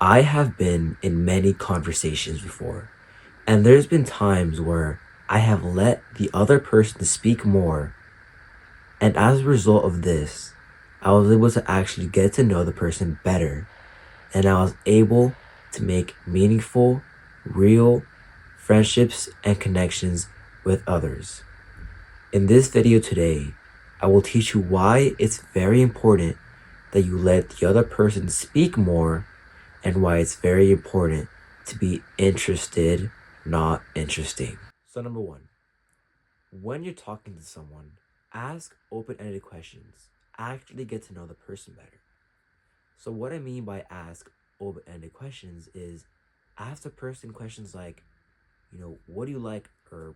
I have been in many conversations before, and there's been times where I have let the other person speak more, and as a result of this, I was able to actually get to know the person better, and I was able to make meaningful, real friendships and connections with others. In this video today, I will teach you why it's very important that you let the other person speak more and why it's very important to be interested, not interesting. So, number one, when you're talking to someone, ask open ended questions. Actually get to know the person better. So, what I mean by ask open ended questions is ask the person questions like, what do you like, or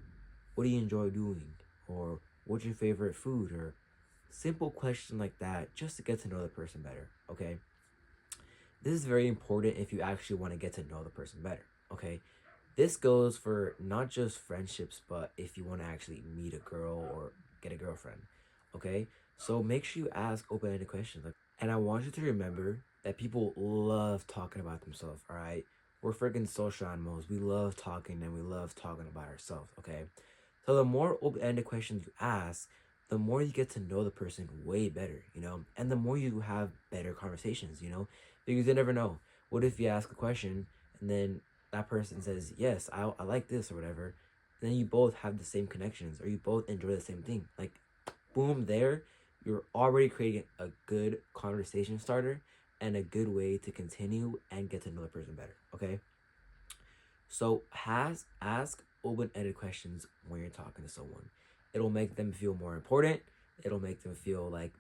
what do you enjoy doing, or what's your favorite food, or simple question like that just to get to know the person better, okay? This is very important if you actually want to get to know the person better, okay? This goes for not just friendships, but if you want to actually meet a girl or get a girlfriend, okay? So make sure you ask open-ended questions. And I want you to remember that people love talking about themselves, all right? We're freaking social animals. We love talking and we love talking about ourselves, okay? So the more open-ended questions you ask, the more you get to know the person way better, and the more you have better conversations, because you never know. What if you ask a question and then that person says, yes, I like this or whatever, and then you both have the same connections or you both enjoy the same thing. Like, boom, there, you're already creating a good conversation starter and a good way to continue and get to know the person better, okay? So ask open-ended questions when you're talking to someone. It'll make them feel more important. It'll make them feel like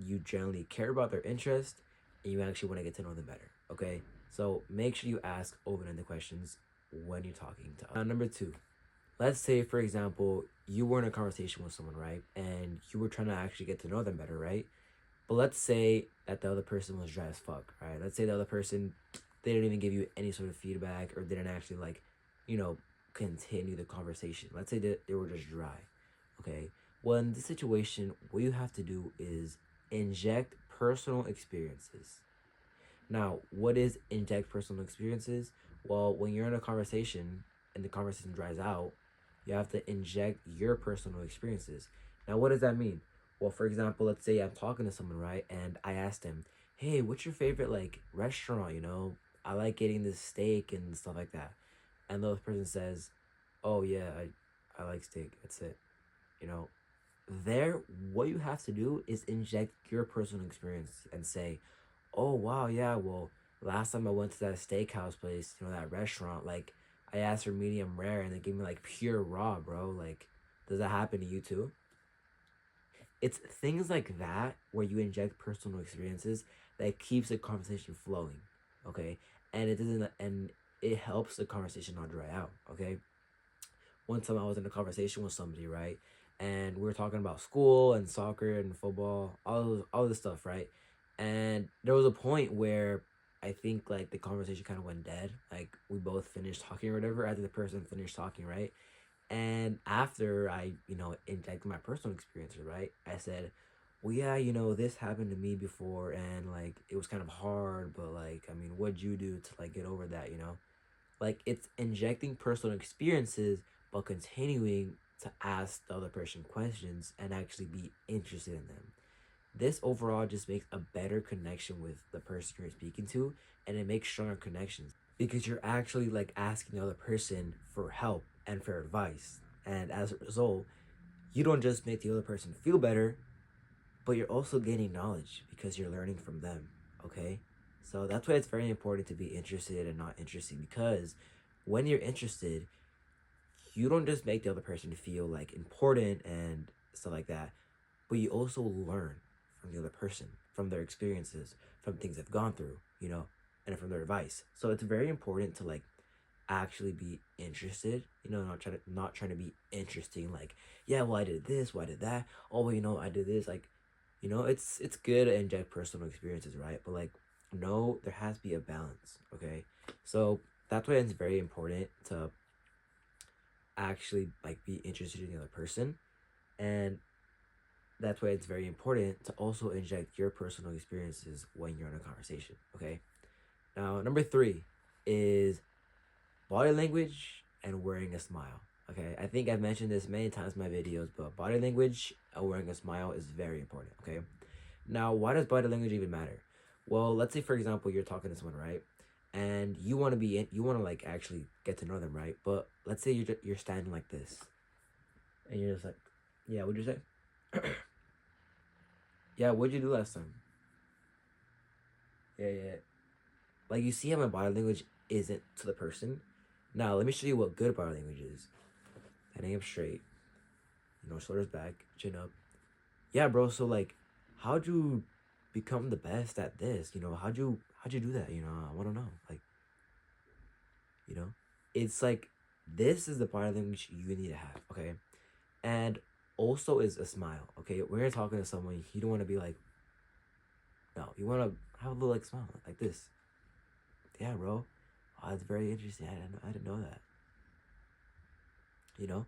you generally care about their interest and you actually want to get to know them better. Okay? So make sure you ask open-ended questions when you're talking to others. Now, number two, let's say for example, you were in a conversation with someone, right? And you were trying to actually get to know them better, right? But let's say that the other person was dry as fuck, right? Let's say the other person, they didn't even give you any sort of feedback or didn't actually you know, continue the conversation. Let's say that they were just dry. Okay. Well, in this situation, what you have to do is inject personal experiences. Now, what is inject personal experiences? Well, when you're in a conversation and the conversation dries out, you have to inject your personal experiences. Now, what does that mean? Well, for example, let's say I'm talking to someone, right? And I asked them, hey, what's your favorite restaurant? I like getting this steak and stuff like that. And the other person says, oh yeah, I like steak. That's it. You know, there, what you have to do is inject your personal experience and say, oh wow, yeah, well, last time I went to that steakhouse place, that restaurant, like, I asked for medium rare and they gave me like pure raw, bro. Like, does that happen to you too? It's things like that where you inject personal experiences that keeps the conversation flowing, okay? And it helps the conversation not dry out, okay? One time I was in a conversation with somebody, right? And we were talking about school and soccer and football, all this stuff, right? And there was a point where I think like the conversation kind of went dead. Like we both finished talking or whatever after the person finished talking, right? And after I, injected my personal experiences, right? I said, well, yeah, this happened to me before and like it was kind of hard, but like, I mean, what'd you do to like get over that? Like it's injecting personal experiences, but continuing to ask the other person questions and actually be interested in them. This overall just makes a better connection with the person you're speaking to, and it makes stronger connections because you're actually like asking the other person for help and for advice. And as a result, you don't just make the other person feel better, but you're also gaining knowledge because you're learning from them. Okay? So that's why it's very important to be interested and not interested, because when you're interested, you don't just make the other person feel like important and stuff like that, but you also learn from the other person, from their experiences, from things they've gone through, and from their advice. So it's very important to like actually be interested, not trying to be interesting, like, yeah, well, I did this, well, I did that, oh, well, I did this, like, it's good to inject personal experiences, right? But like, no, there has to be a balance, okay? So that's why it's very important to actually like be interested in the other person, and that's why it's very important to also inject your personal experiences when you're in a conversation, okay? Now, number 3 is body language and wearing a smile. Okay, I think I've mentioned this many times in my videos, but body language and wearing a smile is very important. Okay, now why does body language even matter? Well, let's say for example you're talking to someone, right, and you want to you want to like actually get to know them, right? But let's say you're standing like this, and you're just like, yeah, what'd you say? Yeah, what'd you do last time? Yeah, yeah. Like, you see how my body language isn't to the person. Now let me show you what good body language is. Heading up straight, shoulders back, chin up. Yeah, bro. So like, how'd you become the best at this? How'd you do that? I want to know. Like, you know, it's like this is the body language you need to have. Okay, and also is a smile. Okay, when you're talking to someone, you don't want to be like, no, you want to have a little like smile like this. Yeah, bro. Oh, that's very interesting. I didn't know that. You know,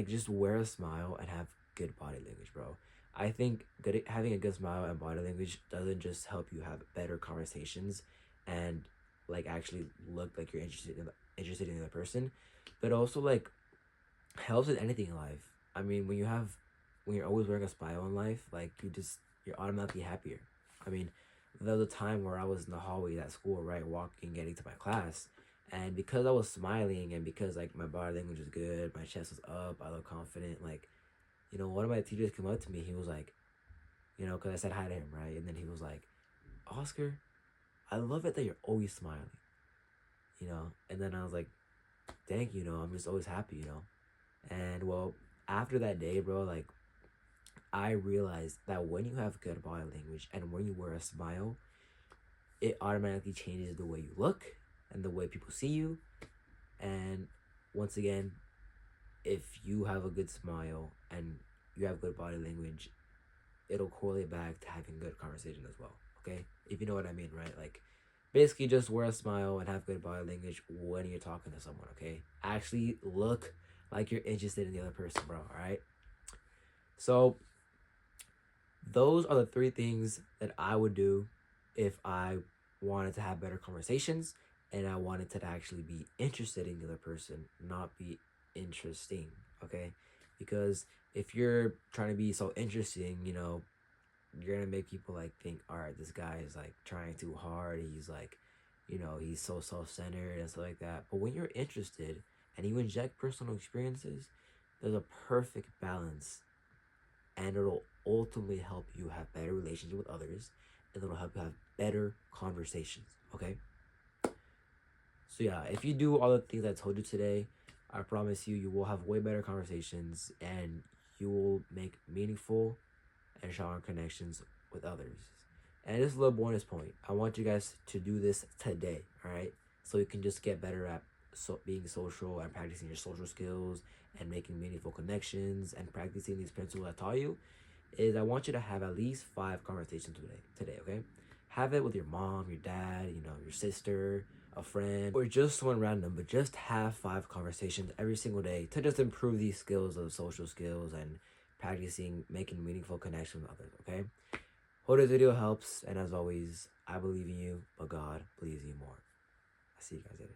just wear a smile and have good body language, bro. I think having a good smile and body language doesn't just help you have better conversations and like actually look like you're interested in the person, but also like helps with anything in life. I mean, when you're always wearing a smile in life, like you're automatically happier. I mean, there was a time where I was in the hallway at school, right, walking, getting to my class, and because I was smiling and because like my body language was good, my chest was up, I looked confident. Like, one of my teachers came up to me. He was like, because I said hi to him, right, and then he was like, Oscar, I love it that you're always smiling, and then I was like, thank you, I'm just always happy, and well, after that day, bro, like I realized that when you have good body language and when you wear a smile, it automatically changes the way you look and the way people see you. And once again, if you have a good smile and you have good body language, it'll correlate back to having good conversation as well. Okay? If you know what I mean, right? Like, basically just wear a smile and have good body language when you're talking to someone, okay? Actually look like you're interested in the other person, bro, all right? So those are the 3 things that I would do if I wanted to have better conversations and I wanted to actually be interested in the other person, not be interesting, okay? Because if you're trying to be so interesting, you're gonna make people like think, all right, this guy is like trying too hard. He's like, he's so self-centered and stuff like that. But when you're interested and you inject personal experiences, there's a perfect balance, and it'll ultimately help you have better relationships with others, and it'll help you have better conversations. Okay. So yeah, if you do all the things I told you today, I promise you will have way better conversations and you will make meaningful and stronger connections with others. And just a little bonus point, I want you guys to do this today, all right? So you can just get better at being social and practicing your social skills and making meaningful connections and practicing these principles I taught you. Is I want you to have at least 5 conversations today, okay? Have it with your mom, your dad, your sister, a friend, or just someone random, but just have 5 conversations every single day to just improve these skills of social skills and practicing making meaningful connections with others, okay? Hope this video helps, and as always, I believe in you, but God believes in you more. I see you guys later.